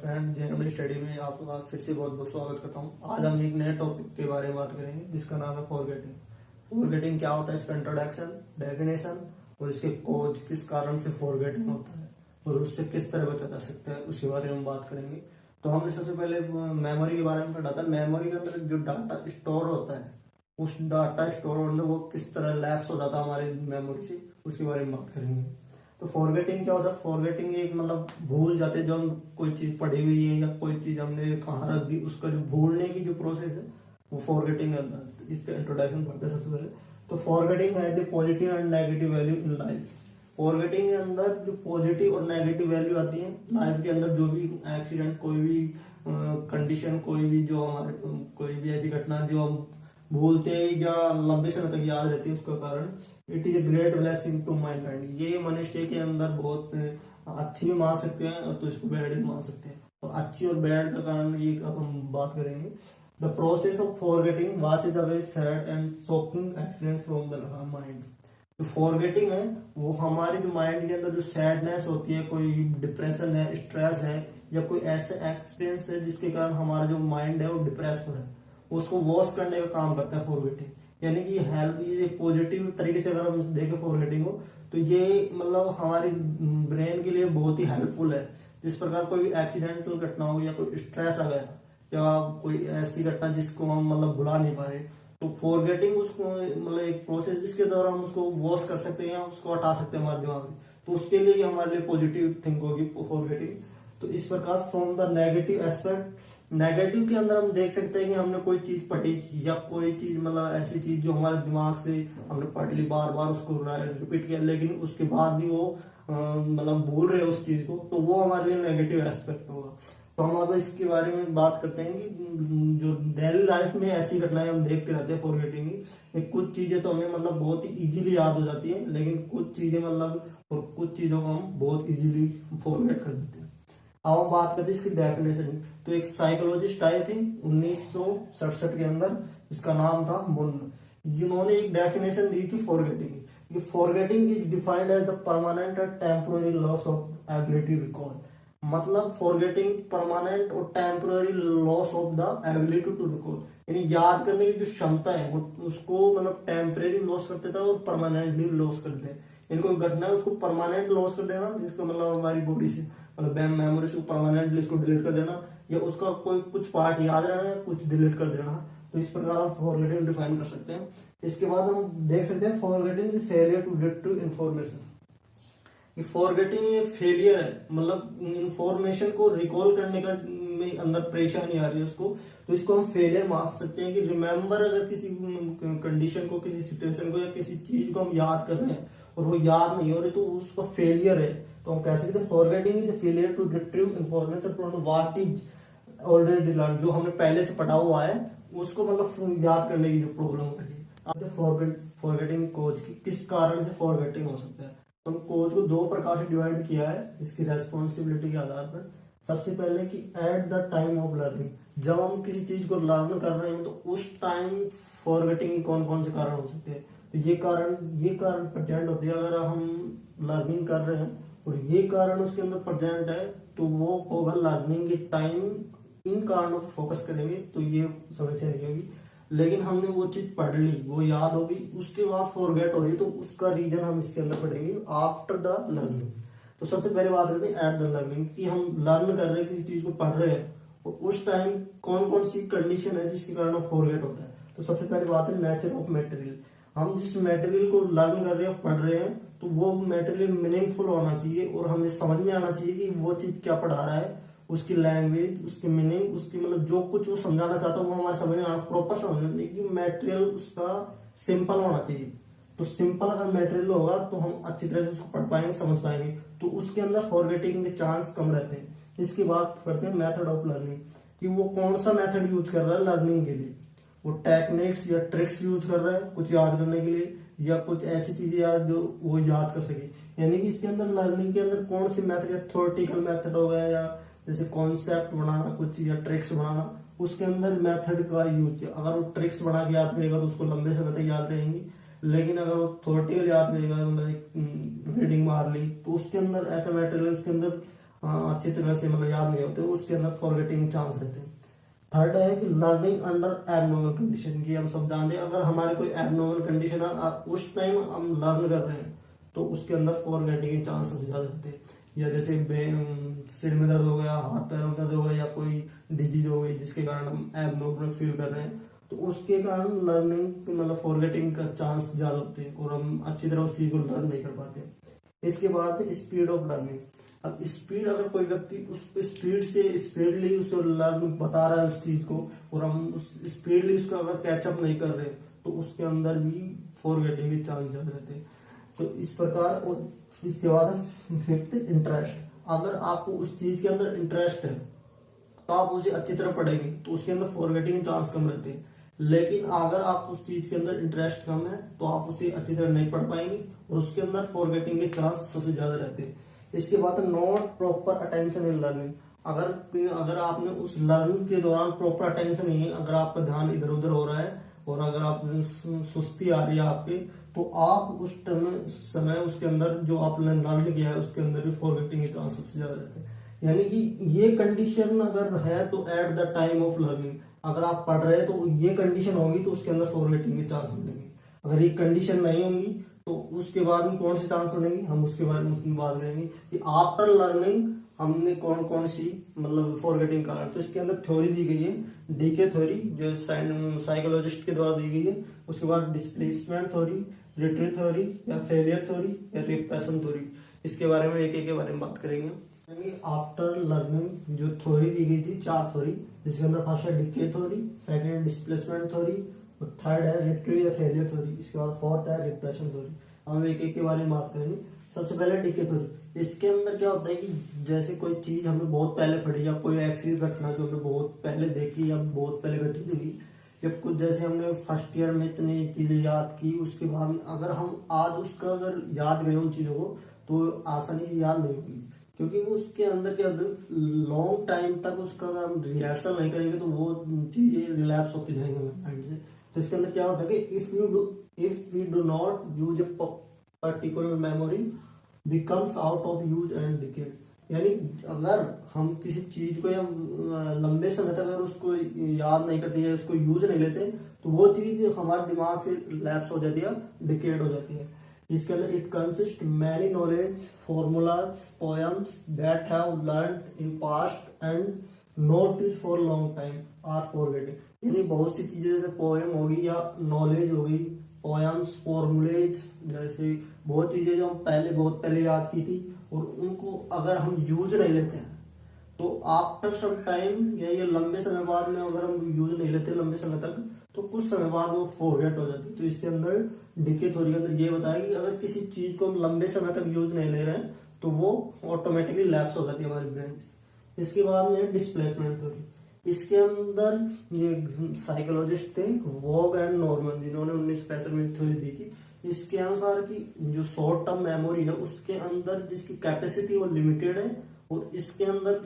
Friend, JMD study में आपका फिर से बहुत बहुत स्वागत करता हूँ। आज हम एक नए टॉपिक के बारे में बात करेंगे जिसका नाम है फॉरगेटिंग। फॉरगेटिंग क्या होता है, इसका इंट्रोडक्शन, डेफिनेशन और इसके कोज, किस कारण से फॉरगेटिंग होता है और उससे किस तरह बचा जा सकता है, उसके बारे में बात करेंगे। तो हमने सबसे पहले मेमोरी के बारे में पढ़ा था। मेमोरी के अंदर जो डाटा स्टोर होता है, उस डाटा स्टोर होने वो किस तरह लैप्स हो जाता है हमारी मेमोरी से, उसके बारे में बात करेंगे। तो फॉरगेटिंग क्या होता है? फॉरगेटिंग एक मतलब भूल जाते हैं, जो हम कोई चीज पढ़ी हुई है या कोई चीज हमने कहाँ रख दी, उसका जो भूलने की जो प्रोसेस है वो फॉरगेटिंग है। तो इसका इंट्रोडक्शन पढ़ते हैं सबसे पहले। तो फॉरगेटिंग है the positive and negative value in life. Forgetting के अंदर जो पॉजिटिव और नेगेटिव वैल्यू आती है लाइफ के अंदर, जो भी एक्सीडेंट, कोई भी कंडीशन, कोई भी जो हमारे कोई भी ऐसी घटना जो हम भूलते हैं या लंबे समय तक याद रहती है, उसका कारण it is a great blessing to my mind. ये मनुष्य के अंदर बहुत अच्छी भी मान सकते हैं और तो इसको बैड भी मान सकते हैं। और अच्छी और बैड का कारण ये अब हम बात करेंगे। The process of forgetting was a very sad and shocking experience from the mind. जो फॉरगेटिंग है वो हमारे जो माइंड के अंदर जो सैडनेस होती है, कोई डिप्रेशन है, स्ट्रेस है या कोई ऐसा एक्सपीरियंस है जिसके कारण हमारा जो माइंड है वो डिप्रेस हो है, उसको वॉश करने का काम करता है फॉरगेटिंग। यानी कि हेल्प, ये पॉजिटिव तरीके से अगर हम देखें फॉरगेटिंग को, तो ये मतलब हमारी ब्रेन के लिए बहुत ही हेल्पफुल है। जिस प्रकार कोई भी एक्सीडेंटल घटना हो या कोई स्ट्रेस आ गया या कोई ऐसी घटना जिसको हम मतलब भुला नहीं पा रहे, तो फॉरगेटिंग उसको मतलब एक प्रोसेस जिसके द्वारा हम उसको वॉश कर सकते हैं या उसको हटा सकते हैं हमारे दिमाग से। तो उसके लिए हमारे लिए पॉजिटिव थिंक होगी फॉरगेटिंग। तो इस प्रकार from the negative aspect, negative के अंदर हम देख सकते हैं कि हमने कोई चीज पढ़ी या कोई चीज मतलब ऐसी चीज जो हमारे दिमाग से हमने पढ़ ली, बार बार उसको रिपीट किया, लेकिन उसके बाद भी वो मतलब भूल रहे उस चीज को, तो वो हमारे लिए नेगेटिव एस्पेक्ट होगा। तो हम अब इसके बारे में बात करते हैं कि जो डेली लाइफ में ऐसी घटनाएं हम देखते रहते हैं फॉरगेटिंग की। कुछ चीजें तो हमें मतलब बहुत ही इजीली याद हो जाती है, लेकिन कुछ चीजें मतलब और कुछ चीजों को हम बहुत इजीली फॉरगेट कर देते हैं। अब हम बात करते हैं इसकी डेफिनेशन। तो एक साइकोलॉजिस्ट आए थे 1967 के अंदर, जिसका नाम था मुन। जिन्होंने एक डेफिनेशन दी थी forgetting. Forgetting is defined as the permanent और temporary loss of ability recall. मतलब फॉरगेटिंग परमानेंट और temporary loss of the ability to recall, यानी याद करने की जो क्षमता है वो उसको मतलब टेम्परेरी लॉस कर देता है और परमानेंटली लॉस कर देता है। यानी कोई घटना है उसको परमानेंट लॉस कर देना, जिसको मतलब हमारी बॉडी से मतलब मेमोरी से परमानेंटली इसको डिलीट कर देना, या उसका कोई कुछ पार्ट याद रहना है, कुछ डिलीट कर देना। तो इस प्रकार हम फॉरगेटिंग डिफाइन कर सकते हैं। इसके बाद हम देख सकते हैं forgetting failure to retrieve information. Forgetting ये फेलियर है, मतलब इंफॉर्मेशन को रिकॉल करने का में अंदर परेशानी आ रही है उसको, तो इसको हम फेलियर मान सकते हैं। कि रिमेम्बर, अगर किसी कंडीशन को, किसी सिचुएशन को या किसी चीज को हम याद कर रहे हैं और वो याद नहीं हो रही, तो उसका फेलियर है। तो हम कह सकते हैं forgetting is failure to retrieve information from what is already learn. जो हमने पहले से पढ़ा हुआ है उसको मतलब याद करने की जो प्रॉब्लम हो रही है। अब फॉरगेटिंग कोज की किस कारण से फॉरगेटिंग हो सकता है, तो हम कोज को दो प्रकार से डिवाइड किया है इसकी रेस्पॉन्सिबिलिटी के आधार पर। सबसे पहले कि at the time of learning, जब हम किसी चीज को लर्न कर रहे हैं तो उस टाइम फॉरगेटिंग के कौन कौन से कारण हो सकते हैं। तो ये कारण प्रेजेंट होते हैं अगर हम लर्निंग कर रहे हैं, और ये कारण उसके अंदर प्रेजेंट है, तो वो होगा लर्निंग के टाइम। इन कारणों पर फोकस करेंगे तो ये समस्या नहीं होगी। लेकिन हमने वो चीज पढ़ ली, वो याद होगी, उसके बाद फॉरगेट हो रही, तो उसका रीजन हम इसके अंदर पढ़ेंगे आफ्टर द लर्निंग। तो सबसे पहले बात करते हैं एट द लर्निंग, कि हम लर्न कर रहे हैं, किसी चीज को पढ़ रहे हैं और उस टाइम कौन कौन सी कंडीशन है जिसके कारण फॉरगेट होता है। तो सबसे पहले बात है नेचर ऑफ मटेरियल। हम जिस मटेरियल को लर्न कर रहे हैं, पढ़ रहे हैं, तो वो मटेरियल मीनिंगफुल होना चाहिए और हमें समझ में आना चाहिए कि वो चीज क्या पढ़ा रहा है, उसकी लैंग्वेज, उसकी मीनिंग, उसकी मतलब जो कुछ वो समझाना चाहता है वो हमारे समझ में आना, प्रॉपर समझना चाहिए। कि मटेरियल उसका सिंपल होना चाहिए। तो सिंपल अगर मटेरियल होगा तो हम अच्छी तरह से उसको पढ़ पाएंगे, समझ पाएंगे, तो उसके अंदर फॉरगेटिंग के चांस कम रहते हैं। इसकी बात करते हैं मेथड ऑफ लर्निंग, कि वो कौन सा मेथड यूज कर रहा है लर्निंग के लिए। वो टेक्निक्स या ट्रिक्स यूज कर रहा है कुछ याद करने के लिए, या कुछ ऐसी चीजें याद जो वो याद कर सके। यानी कि इसके अंदर लर्निंग के अंदर कौन सी मेथड है, थ्योरेटिकल मेथड हो गया या जैसे कॉन्सेप्ट बनाना, कुछ या ट्रिक्स बनाना, उसके अंदर मेथड का यूज किया। अगर वो ट्रिक्स बना के याद करेगा तो उसको लंबे समय तक याद रहेंगी, लेकिन अगर वो थ्योरेटिकल याद करेगा, मतलब रीडिंग मार ली, तो उसके अंदर ऐसा मटेरियल उसके अंदर अच्छी तरह से मतलब याद नहीं होते, उसके अंदर फॉरगेटिंग चांस रहते हैं। थर्ड है कि लर्निंग अंडर एबनॉर्मल कंडीशन, की हम सब जानते हैं अगर हमारे कोई एबनॉर्मल कंडीशन है उस टाइम हम लर्न कर रहे हैं तो उसके अंदर फॉरगेटिंग के चांस सबसे ज्यादा रहते हैं। या जैसे सिर में दर्द हो गया, हाथ पैरों में दर्द हो गया, या कोई डिजीज हो गई जिसके कारण हम एबनॉर्मल फील कर रहे हैं, तो उसके कारण लर्निंग मतलब फॉरगेटिंग का चांस ज्यादा होते हैं और हम अच्छी तरह उस चीज को लर्न नहीं कर पाते। इसके बाद स्पीड ऑफ लर्निंग। अब स्पीड, अगर कोई व्यक्ति उस स्पीडली उसको लर्न बता रहा है उस चीज को और हम उस स्पीडली उसका अगर कैचअप नहीं कर रहे तो उसके अंदर भी फॉरगेटिंग के चांस ज्यादा रहते हैं। तो इस प्रकार, और इसके बाद फिफ्थ इंटरेस्ट। अगर आपको उस चीज के अंदर इंटरेस्ट है तो आप उसे अच्छी तरह पढ़ेंगे तो उसके अंदर फॉरगेटिंग के चांस कम रहते हैं। लेकिन अगर आप उस चीज के अंदर इंटरेस्ट कम है तो आप उसे अच्छी तरह नहीं पढ़ पाएंगे और उसके अंदर फॉरगेटिंग के चांस सबसे ज्यादा रहते हैं। इसके बाद not proper attention in learning. अगर आपने उस लर्निंग के दौरान प्रॉपर अटेंशन नहीं है, अगर आपका ध्यान इधर उधर हो रहा है और अगर आप सुस्ती आ रही है आपके, तो आप उस समय उसके अंदर जो आपने लर्न किया है उसके अंदर भी फॉरगेटिंग के चांस सबसे ज्यादा रहते हैं। यानी कि ये कंडीशन अगर है तो at the time of learning अगर आप पढ़ रहे हैं तो ये कंडीशन होगी तो उसके अंदर फॉरगेटिंग के चांस मिलेंगे। अगर ये कंडीशन नहीं होंगी तो उसके बाद में कौन से चांस बनेंगे, हम उसके बारे में बात करेंगे कि आफ्टर लर्निंग हमने कौन कौन सी मतलब फॉरगेटिंग कारण। तो इसके अंदर थ्योरी दी गई है, डीके थ्योरी जो साइकोलॉजिस्ट के द्वारा दी गई है। उसके बाद डिस्प्लेसमेंट थ्योरी, रिट्रीट थ्योरी, या फेलियर थ्योरी, या रिप्रेशन थ्योरी। इसके बारे में एक एक के बारे में बात करेंगे। आफ्टर लर्निंग जो थ्योरी दी गई थी, 4 थ्योरी, जिसके अंदर फर्स्ट है डीके थ्योरी, सेकंड है डिस्प्लेसमेंट थ्योरी, थर्ड है रिट्रीव या फेलियर थ्योरी, इसके बाद फोर्थ है रिप्रेशन थ्योरी। हम एक एक के बारे में बात करेंगे। सबसे पहले डीके थ्योरी। इसके अंदर क्या होता है कि जैसे कोई चीज हमने बहुत पहले पढ़ी या कोई ऐसी घटना जो हमने बहुत पहले देखी या बहुत पहले घटित हुई, या कुछ जैसे हमने फर्स्ट ईयर में इतनी चीजें याद की, उसके बाद अगर हम आज उसका अगर याद करें उन चीजों को तो आसानी से याद नहीं होगी, क्योंकि उसके अंदर क्या लॉन्ग टाइम तक उसका अगर हम रिहर्सल नहीं करेंगे तो वो चीजें रिलैप्स होती जाएंगे माइंड से। तो इसके अंदर क्या होता है कि if we do not use a particular memory becomes out of use and decayed. यानी अगर हम किसी चीज को या लंबे समय तक अगर उसको याद नहीं करते या उसको यूज नहीं लेते तो वो चीज हमारे दिमाग से लैप्स हो जाती है, डिकेड हो जाती है। इसके अंदर it consist many knowledge, formulas, poems that have learned in past and not is for long time are forgetting. यानी बहुत सी चीजें जैसे पोएम होगी या नॉलेज होगी, पोएम्स, फॉर्मूलेज, जैसे बहुत चीजें जो हम बहुत पहले याद की थी और उनको अगर हम यूज नहीं लेते हैं तो आफ्टर सम टाइम या ये लंबे समय बाद में अगर हम यूज नहीं लेते लंबे समय तक तो कुछ समय बाद वो फॉरगेट हो जाती है। तो इसके अंदर डीके थ्योरी के अंदर ये बताया कि अगर किसी चीज को हम लंबे समय तक यूज नहीं ले रहे हैं तो वो ऑटोमेटिकली लैप्स हो जाती है हमारी ब्रेन से। इसके बाद में डिस्प्लेसमेंट थ्योरी। इसके अंदर ये साइकोलॉजिस्ट थे वॉग एंड नॉर्मन, जिन्होंने 1965 में थ्योरी दी थी। इसके अनुसार कि जो शॉर्ट टर्म मेमोरी है उसके अंदर जिसकी कैपेसिटी वो लिमिटेड है और इसके अंदर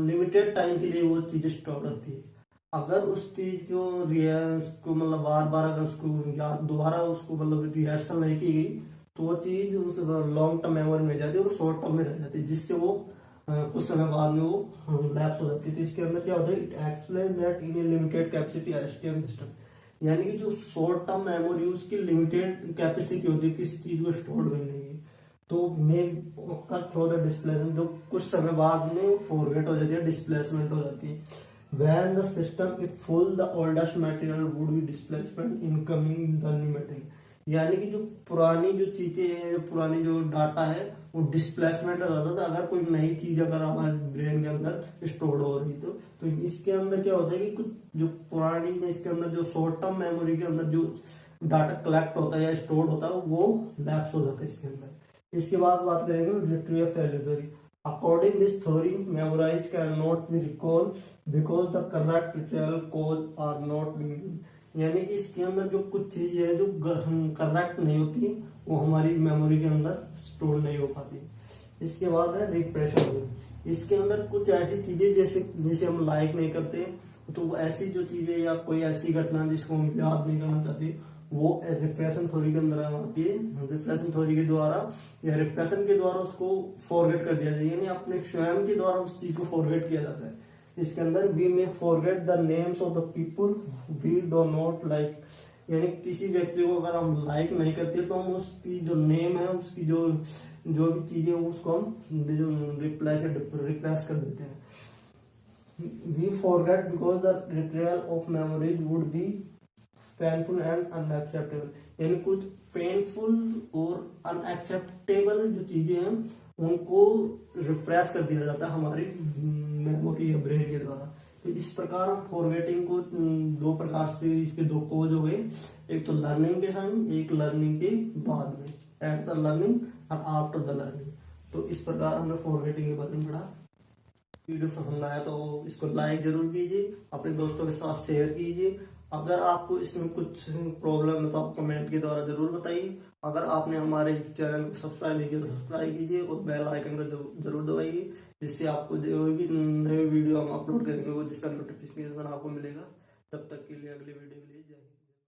लिमिटेड टाइम के लिए वो चीजें स्टोर रहती है। अगर उस चीज को मतलब बार बार अगर उसको याद दोबारा उसको मतलब रिहर्सल नहीं की गई तो वो चीज उस लॉन्ग टर्म मेमोरी में जाती है और शॉर्ट टर्म में रह जाती है, जिससे वो कुछ समय बाद में वो लैप्स हो जाती है। तो इसके अंदर क्या होता है, it explain that in A limited capacity STM system. यानी कि जो शॉर्ट टर्म मेमोरी उसकी लिमिटेड कैपेसिटी होती है किसी चीज को स्टोर करने की, तो मे थ्रू द डिस्प्लेसमेंट जो कुछ समय बाद में फॉरगेट हो जाती है, डिस्प्लेसमेंट हो जाती है। When the system is full, the oldest material would be displacement, incoming the new material। यानी कि जो पुरानी जो चीजें हैं, पुरानी जो डाटा है वो डिस्प्लेसमेंट हो जाता था अगर कोई नई चीज अगर हमारे ब्रेन के अंदर स्टोर हो रही तो इसके अंदर क्या होता है कि कुछ जो पुरानी इसके अंदर जो शॉर्ट टर्म मेमोरी के अंदर जो डाटा कलेक्ट होता है या स्टोर होता है वो लैप्स हो जाता है इसके अंदर। इसके बाद बात करेंगे retrieve failure theory. According this theory memorize can not be recall because the correct retrieval code are not being. यानी कि इसके अंदर जो कुछ चीजें हैं जो करेक्ट नहीं होती वो हमारी मेमोरी के अंदर स्टोर नहीं हो पाती। इसके बाद है रिप्रेशन। इसके अंदर कुछ ऐसी चीजें जैसे हम लाइक नहीं करते तो ऐसी जो चीजें या कोई ऐसी घटना जिसको हम याद नहीं करना चाहते वो रिप्रेशन थ्योरी के अंदर आती है। रिप्रेशन थ्योरी के द्वारा या रिप्रेशन के द्वारा उसको फॉरगेट कर दिया जाए, यानी अपने स्वयं के द्वारा उस चीज को फॉरगेट किया जाता है। इसके अंदर we may forget the names of the people we do not like, यानी किसी व्यक्ति को अगर हम लाइक नहीं करते तो हम उसकी जो नेम है, उसकी जो भी चीजें उसको हम रिप्लेस कर देते हैं। We forget because the retrieval of memories would be painful and unacceptable, यानी कुछ पेनफुल और अनएक्सेप्टेबल जो चीजें हैं उनको रिप्रेस कर दिया जाता है हमारी मेमोरी या ब्रेन के द्वारा। तो इस प्रकार हम फॉरगेटिंग को दो प्रकार से, इसके दो कोज हो गए, एक तो लर्निंग के समय, एक लर्निंग के बाद में, एट द लर्निंग और आफ्टर द लर्निंग। तो इस प्रकार हमने फॉरगेटिंग के बारे में पढ़ा। वीडियो पसंद आया तो इसको लाइक जरूर कीजिए, अपने दोस्तों के साथ शेयर कीजिए। अगर आपको इसमें कुछ प्रॉब्लम है तो आप कमेंट के द्वारा जरूर बताइए। अगर आपने हमारे चैनल को सब्सक्राइब नहीं किया तो सब्सक्राइब कीजिए और बेल आइकन को जरूर दबाइए, जिससे आपको जो भी नई वीडियो हम अपलोड करेंगे वो जिसका नोटिफिकेशन आपको मिलेगा। तब तक के लिए अगले वीडियो के लिए जय हिंद।